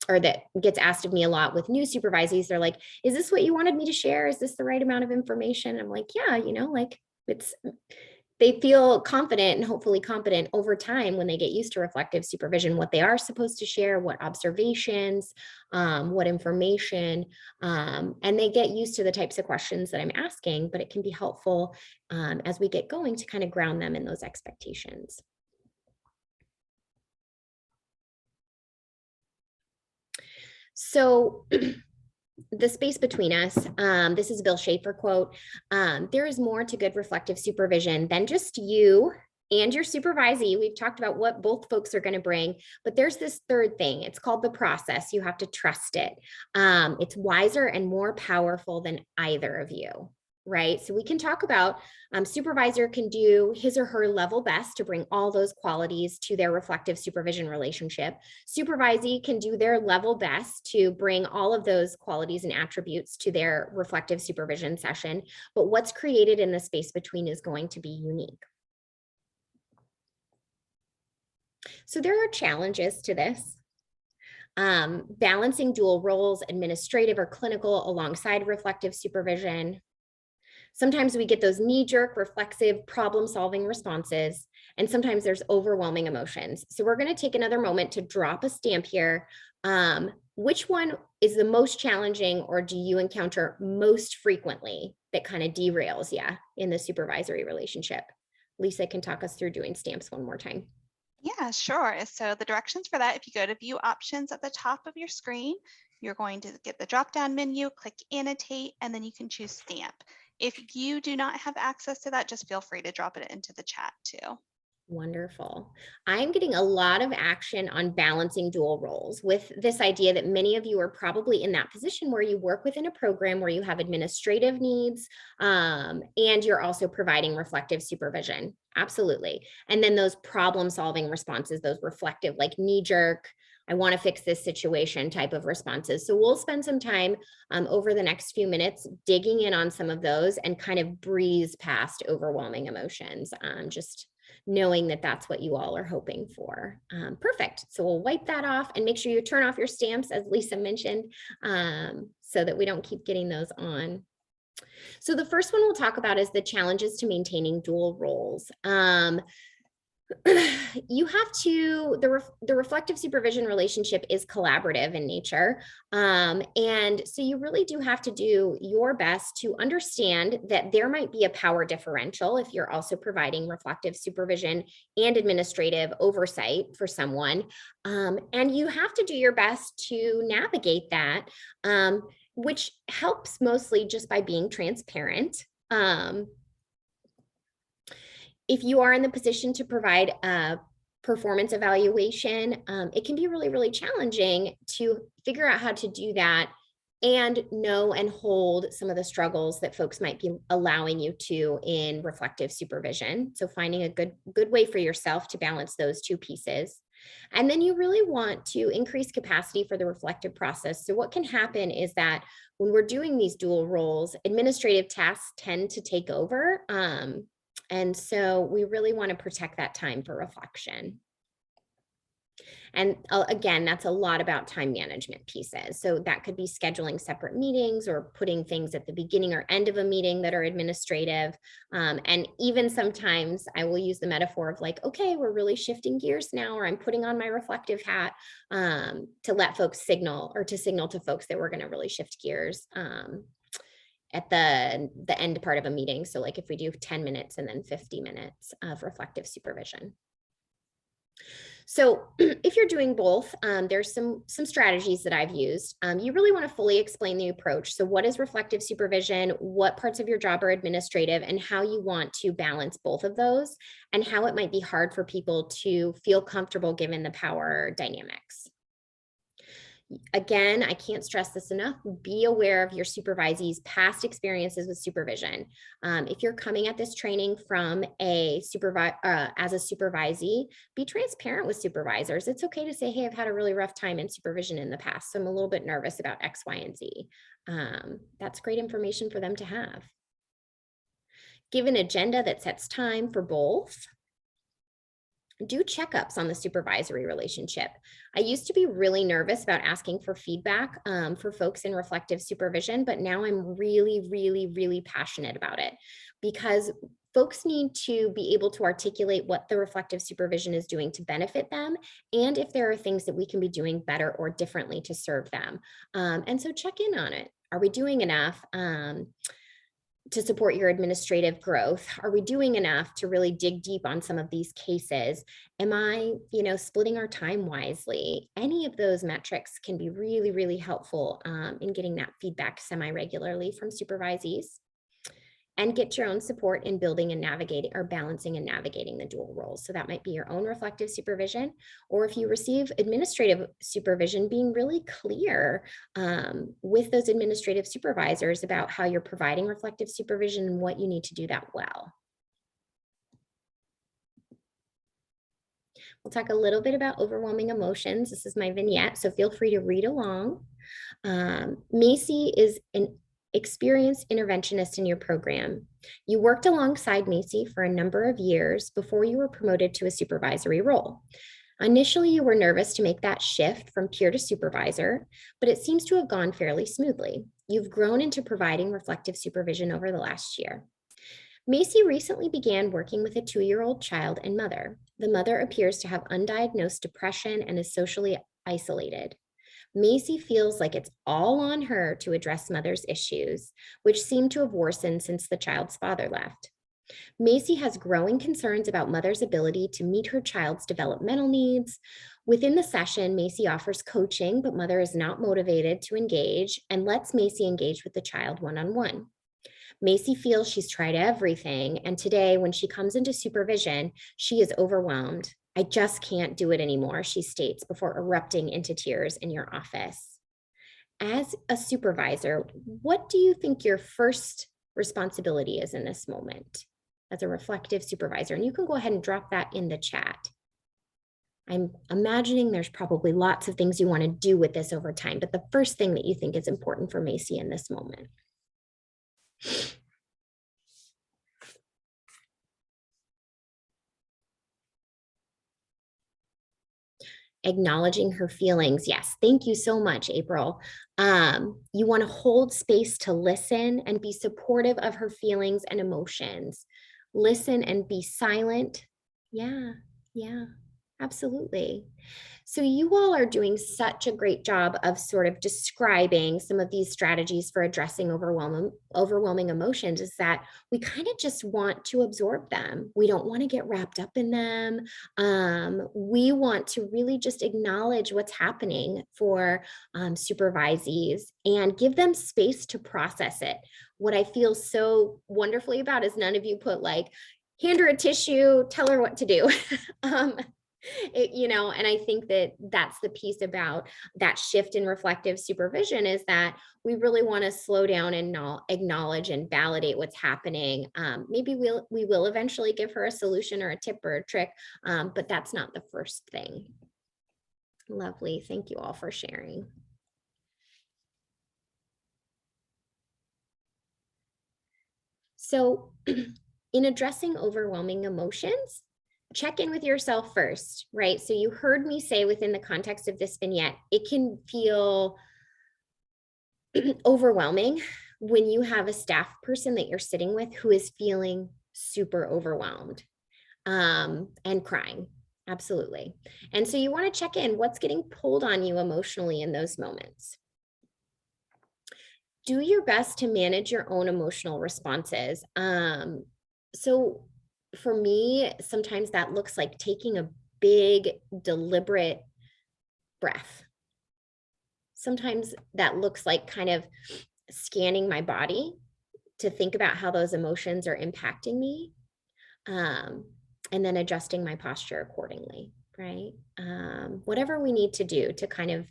or that gets asked of me a lot with new supervisees, they're like, is this what you wanted me to share? Is this the right amount of information? I'm like, yeah, like they feel confident and hopefully competent over time when they get used to reflective supervision, what they are supposed to share, what observations, what information, and they get used to the types of questions that I'm asking, but it can be helpful as we get going to kind of ground them in those expectations. So the space between us, this is Bill Schaefer quote, there is more to good reflective supervision than just you and your supervisee. We've talked about what both folks are going to bring, but there's this third thing. It's called the process. You have to trust it. It's wiser and more powerful than either of you. Right? So we can talk about supervisor can do his or her level best to bring all those qualities to their reflective supervision relationship. Supervisee can do their level best to bring all of those qualities and attributes to their reflective supervision session. But what's created in the space between is going to be unique. So there are challenges to this. Balancing dual roles, administrative or clinical, alongside reflective supervision. Sometimes we get those knee-jerk, reflexive, problem-solving responses, and sometimes there's overwhelming emotions. So we're going to take another moment to drop a stamp here. Which one is the most challenging, or do you encounter most frequently that kind of derails you in the supervisory relationship? Lisa can talk us through doing stamps one more time. Yeah, sure. So the directions for that, if you go to view options at the top of your screen, you're going to get the drop-down menu, click annotate, and then you can choose stamp. If you do not have access to that, just feel free to drop it into the chat too. Wonderful. I'm getting a lot of action on balancing dual roles with this idea that many of you are probably in that position where you work within a program where you have administrative needs and you're also providing reflective supervision. Absolutely. And then those problem solving responses, those reflective, like knee jerk, I want to fix this situation type of responses. So we'll spend some time over the next few minutes digging in on some of those and kind of breeze past overwhelming emotions, just knowing that that's what you all are hoping for. Perfect. So we'll wipe that off and make sure you turn off your stamps, as Lisa mentioned, so that we don't keep getting those on. So the first one we'll talk about is the challenges to maintaining dual roles. You have to, the reflective supervision relationship is collaborative in nature. And so you really do have to do your best to understand that there might be a power differential if you're also providing reflective supervision and administrative oversight for someone. And you have to do your best to navigate that, which helps mostly just by being transparent. If you are in the position to provide a performance evaluation, it can be really, really challenging to figure out how to do that and know and hold some of the struggles that folks might be allowing you to in reflective supervision. So finding a good way for yourself to balance those two pieces. And then you really want to increase capacity for the reflective process. So what can happen is that when we're doing these dual roles, administrative tasks tend to take over. And so we really want to protect that time for reflection. And again, that's a lot about time management pieces. So that could be scheduling separate meetings or putting things at the beginning or end of a meeting that are administrative. And even sometimes I will use the metaphor of like, okay, we're really shifting gears now, or I'm putting on my reflective hat to let folks signal to folks that we're going to really shift gears at the end part of a meeting. So like if we do 10 minutes and then 50 minutes of reflective supervision. So if you're doing both, there's some strategies that I've used. You really want to fully explain the approach. So what is reflective supervision, what parts of your job are administrative, and how you want to balance both of those, and how it might be hard for people to feel comfortable given the power dynamics. Again, I can't stress this enough. Be aware of your supervisees' past experiences with supervision. If you're coming at this training from as a supervisee, be transparent with supervisors. It's okay to say, hey, I've had a really rough time in supervision in the past, so I'm a little bit nervous about X, Y, and Z. That's great information for them to have. Give an agenda that sets time for both. Do checkups on the supervisory relationship. I used to be really nervous about asking for feedback for folks in reflective supervision, but now I'm really, really, really passionate about it, because folks need to be able to articulate what the reflective supervision is doing to benefit them, and if there are things that we can be doing better or differently to serve them. And so check in on it. Are we doing enough to support your administrative growth? Are we doing enough to really dig deep on some of these cases? Am I, splitting our time wisely? Any of those metrics can be really, really helpful in getting that feedback semi-regularly from supervisees. And get your own support in building and navigating, or balancing and navigating the dual roles. So that might be your own reflective supervision, or if you receive administrative supervision, being really clear with those administrative supervisors about how you're providing reflective supervision and what you need to do that well. We'll talk a little bit about overwhelming emotions. This is my vignette, so feel free to read along. Macy is an experienced interventionist in your program. You worked alongside Macy for a number of years before you were promoted to a supervisory role. Initially, you were nervous to make that shift from peer to supervisor, but it seems to have gone fairly smoothly. You've grown into providing reflective supervision over the last year. Macy recently began working with a 2-year-old child and mother. The mother appears to have undiagnosed depression and is socially isolated. Macy feels like it's all on her to address mother's issues, which seem to have worsened since the child's father left. Macy has growing concerns about mother's ability to meet her child's developmental needs. Within the session, Macy offers coaching, but mother is not motivated to engage and lets Macy engage with the child one-on-one. Macy feels she's tried everything, and today, when she comes into supervision, she is overwhelmed. I just can't do it anymore, she states before erupting into tears in your office. As a supervisor, what do you think your first responsibility is in this moment as a reflective supervisor? And you can go ahead and drop that in the chat. I'm imagining there's probably lots of things you want to do with this over time, but the first thing that you think is important for Macy in this moment. Acknowledging her feelings. Yes, thank you so much, April. You want to hold space to listen and be supportive of her feelings and emotions. Listen and be silent. Yeah, absolutely. So you all are doing such a great job of sort of describing some of these strategies for addressing overwhelming emotions, is that we kind of just want to absorb them. We don't want to get wrapped up in them. We want to really just acknowledge what's happening for supervisees and give them space to process it. What I feel so wonderfully about is none of you put like, hand her a tissue, tell her what to do. And I think that that's the piece about that shift in reflective supervision, is that we really want to slow down and acknowledge and validate what's happening. Maybe we will eventually give her a solution or a tip or a trick, but that's not the first thing. Lovely. Thank you all for sharing. So in addressing overwhelming emotions, check in with yourself first, right? So you heard me say within the context of this vignette, it can feel overwhelming when you have a staff person that you're sitting with who is feeling super overwhelmed and crying. Absolutely. And so you want to check in, what's getting pulled on you emotionally in those moments. Do your best to manage your own emotional responses. So for me, sometimes that looks like taking a big, deliberate breath. Sometimes that looks like kind of scanning my body to think about how those emotions are impacting me, and then adjusting my posture accordingly, right? Whatever we need to do to kind of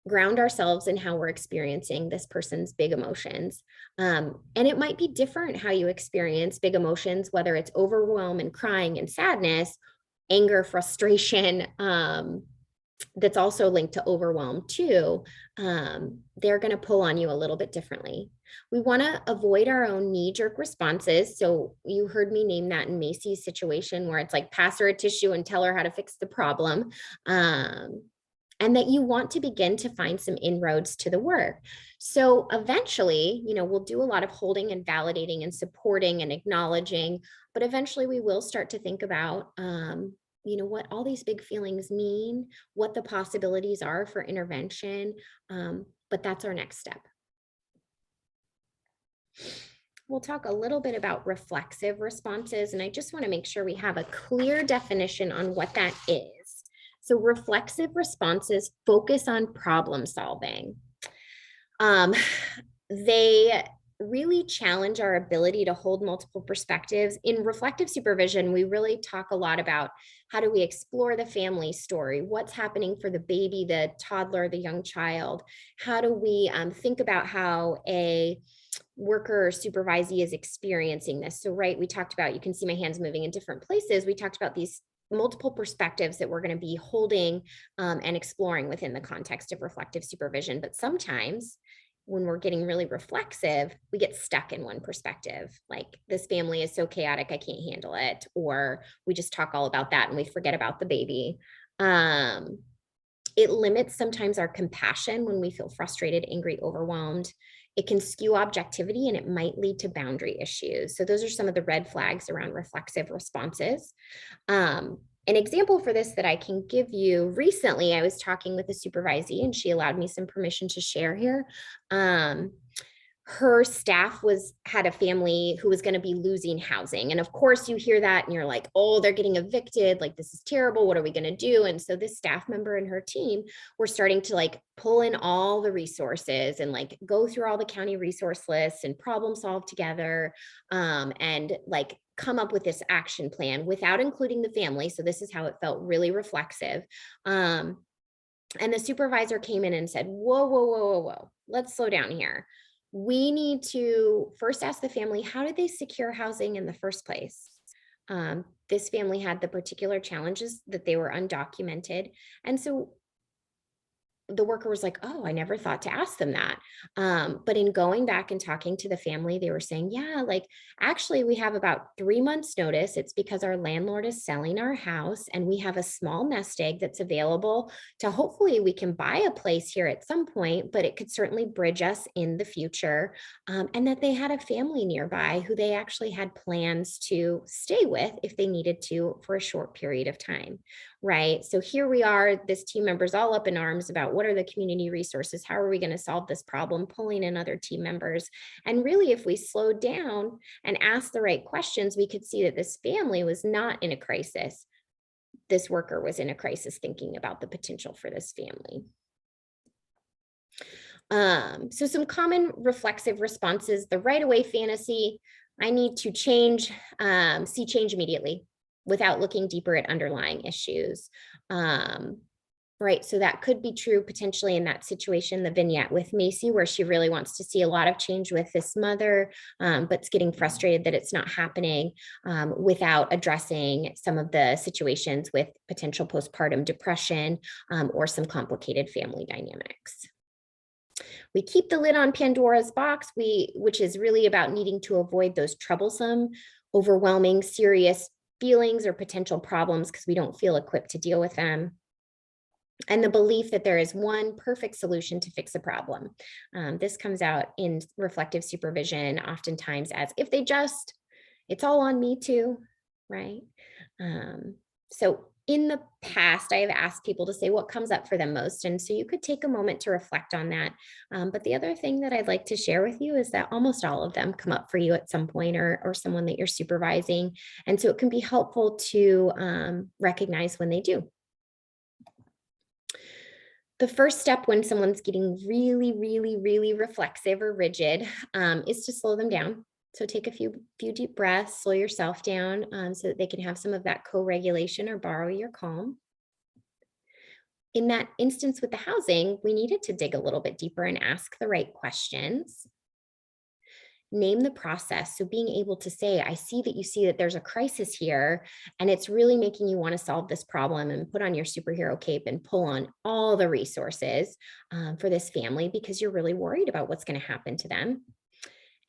ground ourselves in how we're experiencing this person's big emotions. And it might be different how you experience big emotions, whether it's overwhelm and crying and sadness, anger, frustration, that's also linked to overwhelm too. They're going to pull on you a little bit differently. We want to avoid our own knee-jerk responses. So you heard me name that in Macy's situation, where it's like, pass her a tissue and tell her how to fix the problem. And that you want to begin to find some inroads to the work. So eventually, we'll do a lot of holding and validating and supporting and acknowledging, but eventually we will start to think about, what all these big feelings mean, what the possibilities are for intervention, but that's our next step. We'll talk a little bit about reflexive responses, and I just want to make sure we have a clear definition on what that is. So reflexive responses focus on problem solving. They really challenge our ability to hold multiple perspectives. In reflective supervision, we really talk a lot about how do we explore the family story, what's happening for the baby, the toddler, the young child. How do we think about how a worker or supervisee is experiencing this? So, right, we talked about, you can see my hands moving in different places. We talked about these multiple perspectives that we're going to be holding and exploring within the context of reflective supervision. But sometimes when we're getting really reflexive, we get stuck in one perspective, like this family is so chaotic, I can't handle it. Or we just talk all about that and we forget about the baby. It limits sometimes our compassion when we feel frustrated, angry, overwhelmed. It can skew objectivity and it might lead to boundary issues. So those are some of the red flags around reflexive responses. An example for this that I can give you, recently I was talking with a supervisee and she allowed me some permission to share here. Her staff had a family who was going to be losing housing. And of course you hear that and you're like, oh, they're getting evicted. Like, this is terrible. What are we going to do? And so this staff member and her team were starting to pull in all the resources and go through all the county resource lists and problem solve together, and come up with this action plan without including the family. So this is how it felt really reflexive. And the supervisor came in and said, whoa, let's slow down here. We need to first ask the family, how did they secure housing in the first place? This family had the particular challenges that they were undocumented. And so the worker was like, oh, I never thought to ask them that. But in going back and talking to the family, they were saying, yeah, actually we have about 3 months notice. It's because our landlord is selling our house and we have a small nest egg that's available to, hopefully we can buy a place here at some point, but it could certainly bridge us in the future. And that they had a family nearby who they actually had plans to stay with if they needed to for a short period of time. Right. So here we are, this team member's all up in arms about what are the community resources? How are we going to solve this problem? Pulling in other team members. And really, if we slowed down and asked the right questions, we could see that this family was not in a crisis. This worker was in a crisis thinking about the potential for this family. So some common reflexive responses: the right away fantasy, I need to change, see change immediately. without looking deeper at underlying issues. Right, so that could be true potentially in that situation, the vignette with Macy, where she really wants to see a lot of change with this mother, but's getting frustrated that it's not happening without addressing some of the situations with potential postpartum depression or some complicated family dynamics. We keep the lid on Pandora's box, which is really about needing to avoid those troublesome, overwhelming, serious feelings or potential problems because we don't feel equipped to deal with them. And the belief that there is one perfect solution to fix a problem. This comes out in reflective supervision oftentimes as if they just, it's all on me too, right? So in the past, I have asked people to say what comes up for them most. And so you could take a moment to reflect on that. But the other thing that I'd like to share with you is that almost all of them come up for you at some point or someone that you're supervising. And so it can be helpful to recognize when they do. The first step when someone's getting really, really, really reflexive or rigid is to slow them down. So take a few deep breaths, slow yourself down so that they can have some of that co-regulation or borrow your calm. In that instance with the housing, we needed to dig a little bit deeper and ask the right questions. Name the process. So being able to say, I see that there's a crisis here and it's really making you want to solve this problem, and put on your superhero cape and pull on all the resources for this family because you're really worried about what's going to happen to them.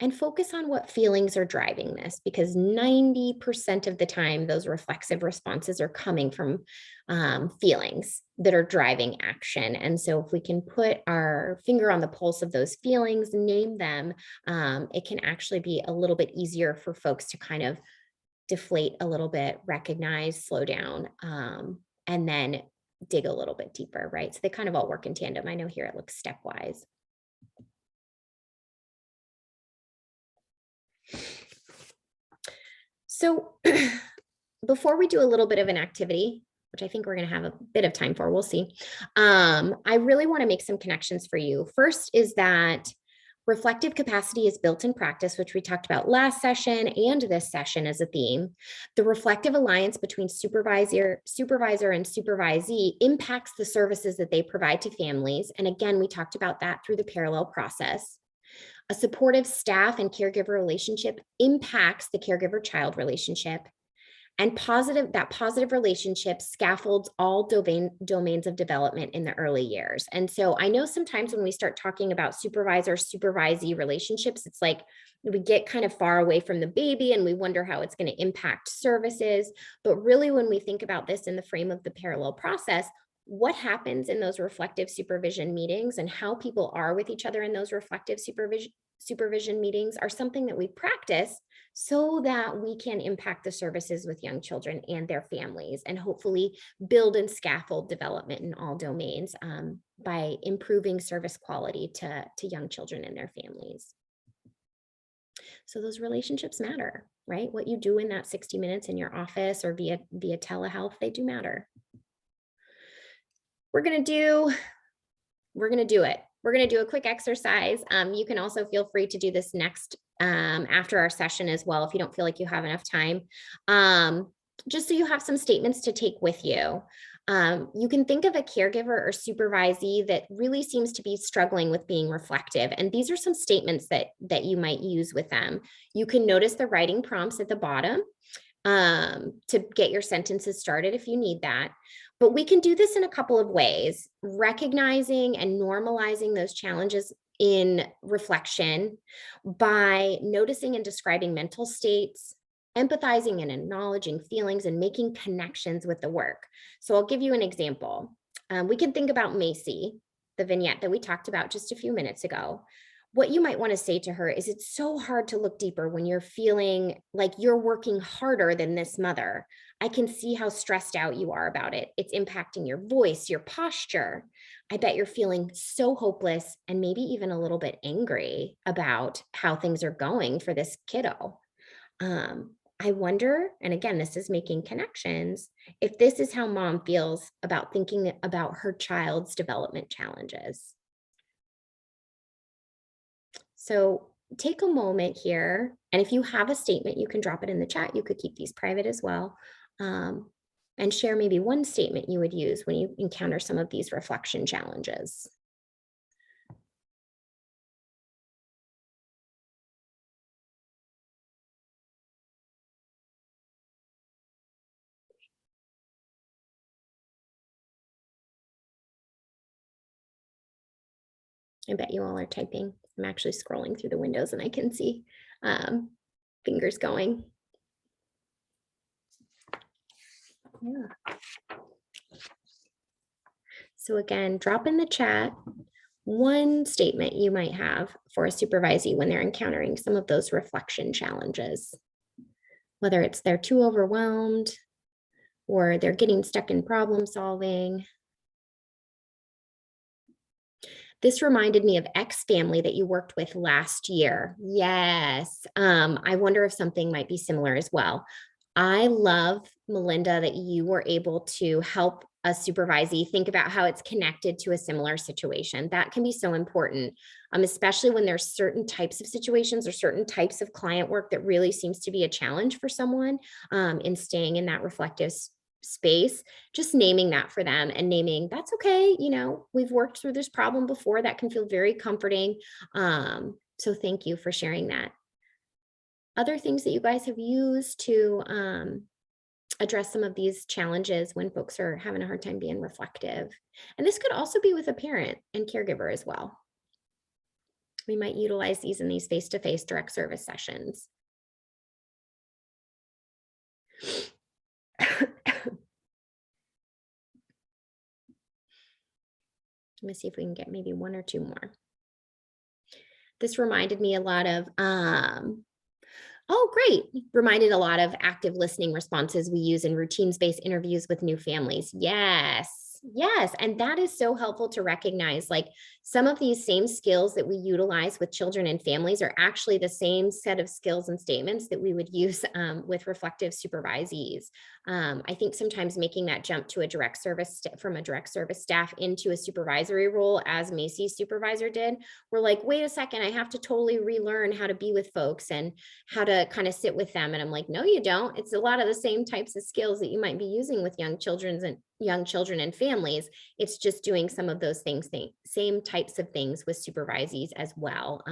And focus on what feelings are driving this, because 90% of the time, those reflexive responses are coming from feelings that are driving action. And so if we can put our finger on the pulse of those feelings, name them, it can actually be a little bit easier for folks to kind of deflate a little bit, recognize, slow down, and then dig a little bit deeper, right? So they kind of all work in tandem. I know here it looks stepwise. So before we do a little bit of an activity, which I think we're going to have a bit of time for, we'll see. I really want to make some connections for you. First is that reflective capacity is built in practice, which we talked about last session and this session as a theme. The reflective alliance between supervisor and supervisee impacts the services that they provide to families. And again, we talked about that through the parallel process. A supportive staff and caregiver relationship impacts the caregiver-child relationship, and that positive relationship scaffolds all domains of development in the early years. And so I know sometimes when we start talking about supervisor-supervisee relationships, it's like we get kind of far away from the baby and we wonder how it's going to impact services. But really, when we think about this in the frame of the parallel process, what happens in those reflective supervision meetings and how people are with each other in those reflective supervision meetings are something that we practice so that we can impact the services with young children and their families, and hopefully build and scaffold development in all domains by improving service quality to young children and their families. So those relationships matter, right? What you do in that 60 minutes in your office or via telehealth, they do matter. We're going to do it. We're going to do a quick exercise. You can also feel free to do this next after our session as well, if you don't feel like you have enough time. Just so you have some statements to take with you. You can think of a caregiver or supervisee that really seems to be struggling with being reflective. And these are some statements that you might use with them. You can notice the writing prompts at the bottom to get your sentences started if you need that. But we can do this in a couple of ways, recognizing and normalizing those challenges in reflection by noticing and describing mental states, empathizing and acknowledging feelings, and making connections with the work. So I'll give you an example. We can think about Macy, the vignette that we talked about just a few minutes ago. What you might want to say to her is, it's so hard to look deeper when you're feeling like you're working harder than this mother. I can see how stressed out you are about it. It's impacting your voice, your posture. I bet you're feeling so hopeless and maybe even a little bit angry about how things are going for this kiddo. I wonder, and again, this is making connections, if this is how mom feels about thinking about her child's development challenges. So take a moment here, and if you have a statement, you can drop it in the chat. You could keep these private as well. and share maybe one statement you would use when you encounter some of these reflection challenges. I bet you all are typing. I'm actually scrolling through the windows and I can see fingers going. Yeah. So again, drop in the chat one statement you might have for a supervisee when they're encountering some of those reflection challenges, whether it's they're too overwhelmed or they're getting stuck in problem solving. This reminded me of X family that you worked with last year. Yes, I wonder if something might be similar as well. I love, Melinda, that you were able to help a supervisee think about how it's connected to a similar situation. That can be so important, especially when there's certain types of situations or certain types of client work that really seems to be a challenge for someone in staying in that reflective space. Just naming that for them and naming that's okay. You know, we've worked through this problem before. That can feel very comforting. So thank you for sharing that. Other things that you guys have used to address some of these challenges when folks are having a hard time being reflective. And this could also be with a parent and caregiver as well. We might utilize these in these face-to-face direct service sessions. Let me see if we can get maybe one or two more. This reminded me a lot of, oh, great. Reminded a lot of active listening responses we use in routines-based interviews with new families. Yes. Yes. And that is so helpful to recognize, like some of these same skills that we utilize with children and families are actually the same set of skills and statements that we would use with reflective supervisees. I think sometimes making that jump to a direct service from a direct service staff into a supervisory role, as Macy's supervisor did, we're like, wait a second, I have to totally relearn how to be with folks and how to kind of sit with them. And I'm like, no, you don't. It's a lot of the same types of skills that you might be using with young children and families. It's just doing some of those things, same types of things with supervisees as well,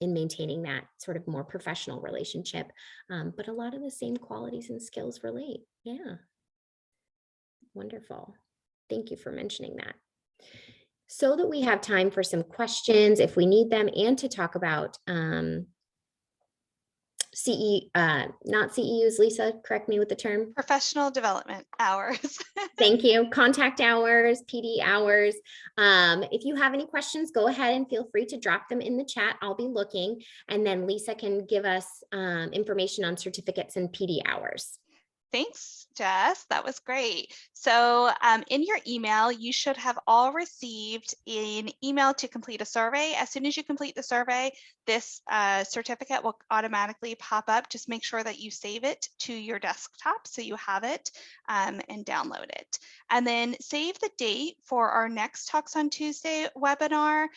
in maintaining that sort of more professional relationship. But a lot of the same qualities and skills relate. Yeah. Wonderful. Thank you for mentioning that. So that we have time for some questions if we need them, and to talk about not CEUs, Lisa, correct me with the term. Professional development hours. Thank you. Contact hours, PD hours. If you have any questions, go ahead and feel free to drop them in the chat. I'll be looking, and then Lisa can give us information on certificates and PD hours. Thanks, Jess. That was great. So in your email, you should have all received an email to complete a survey. As soon as you complete the survey, this certificate will automatically pop up. Just make sure that you save it to your desktop so you have it and download it. And then save the date for our next Talks on Tuesday webinar.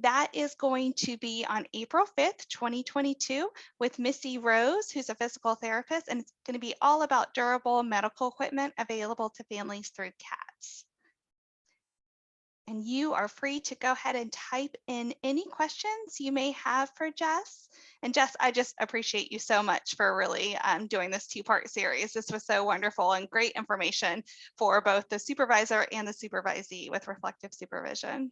That is going to be on April 5th, 2022 with Missy Rose, who's a physical therapist, and it's going to be all about durable medical equipment available to families through CATS. And you are free to go ahead and type in any questions you may have for Jess. And Jess, I just appreciate you so much for really doing this two-part series. This was so wonderful and great information for both the supervisor and the supervisee with reflective supervision.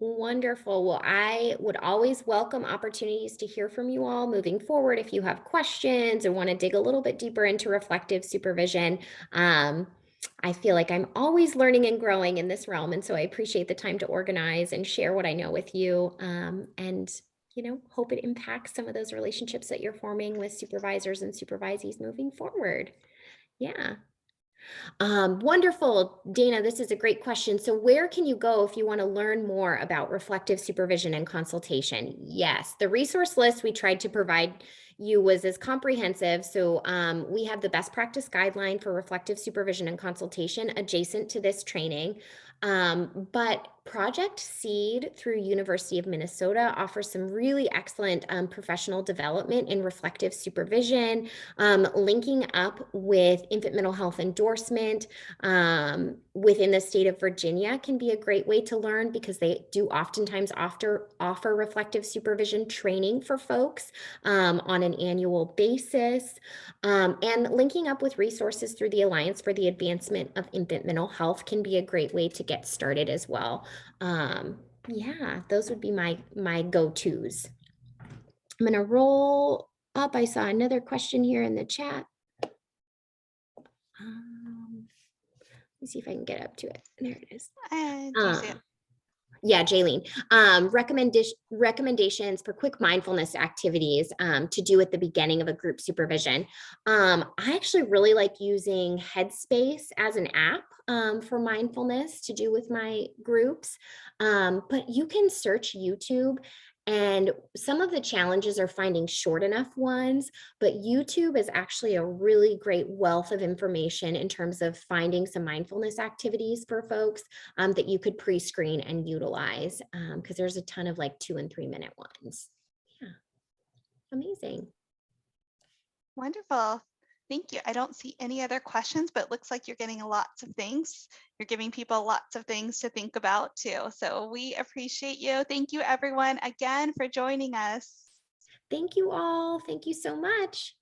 Wonderful. Well, I would always welcome opportunities to hear from you all moving forward. If you have questions or want to dig a little bit deeper into reflective supervision, I feel like I'm always learning and growing in this realm. And so I appreciate the time to organize and share what I know with you, and, you know, hope it impacts some of those relationships that you're forming with supervisors and supervisees moving forward. Yeah. Wonderful. Dana, this is a great question. So where can you go if you want to learn more about reflective supervision and consultation? Yes, the resource list we tried to provide you was as comprehensive. So we have the best practice guideline for reflective supervision and consultation adjacent to this training. But Project Seed through University of Minnesota offers some really excellent professional development in reflective supervision, linking up with infant mental health endorsement within the state of Virginia can be a great way to learn, because they do oftentimes offer reflective supervision training for folks on an annual basis. And linking up with resources through the Alliance for the Advancement of Infant Mental Health can be a great way to get started as well. Yeah, those would be my go-tos. I'm gonna roll up. I saw another question here in the chat. Let me see if I can get up to it. There it is. And do you see it? Yeah, Jaylene. Recommendations for quick mindfulness activities to do at the beginning of a group supervision. I actually really like using Headspace as an app for mindfulness to do with my groups. But you can search YouTube, and some of the challenges are finding short enough ones, but YouTube is actually a really great wealth of information in terms of finding some mindfulness activities for folks that you could pre-screen and utilize, because there's a ton of like 2 and 3 minute ones. Yeah, amazing. Wonderful. Thank you. I don't see any other questions, but it looks like you're getting lots of things. You're giving people lots of things to think about too. So we appreciate you. Thank you everyone again for joining us. Thank you all. Thank you so much.